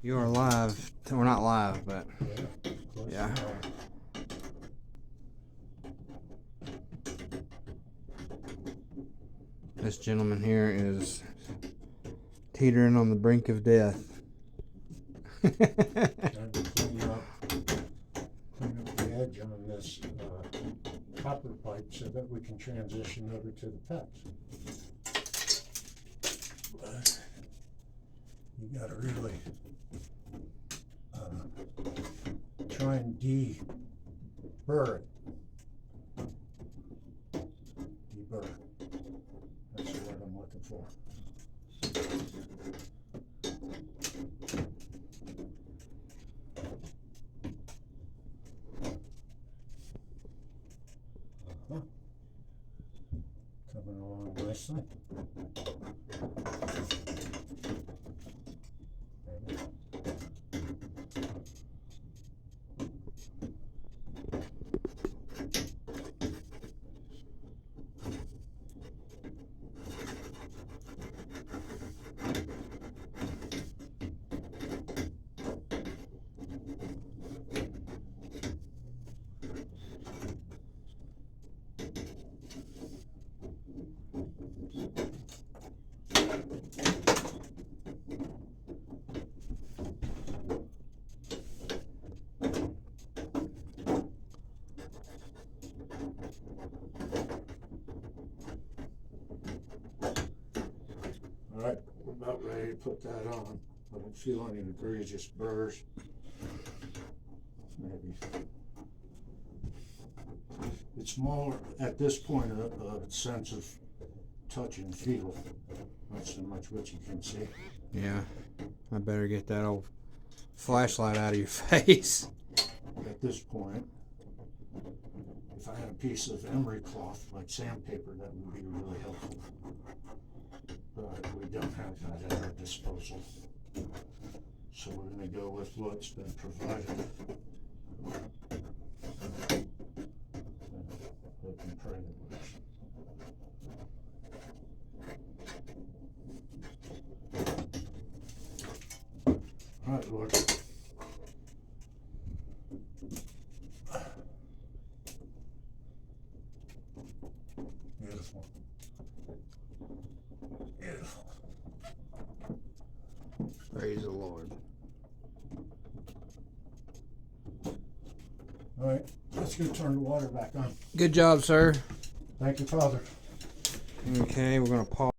You are live. We're not live, but yeah. This gentleman here is teetering on the brink of death. Trying to clean up the edge on this copper pipe so that we can transition over to the PEX. But you gotta really try and deburr it. Deburr. That's the word I'm looking for. Coming along nicely. Alright, we're about ready to put that on. I don't feel any egregious burrs. Maybe. It's more, at this point, a sense of touch and feel. Not so much what you can see. Yeah. I better get that old flashlight out of your face. At this point, if I had a piece of emery cloth, like sandpaper, that would be really helpful. But we don't have that at our disposal. So we're going to go with what's been provided. Hope and pray it works. All right, Lord. Beautiful. Beautiful. Praise the Lord. All right, let's go turn the water back on. Good job, sir. Thank you, Father. Okay, we're going to pause.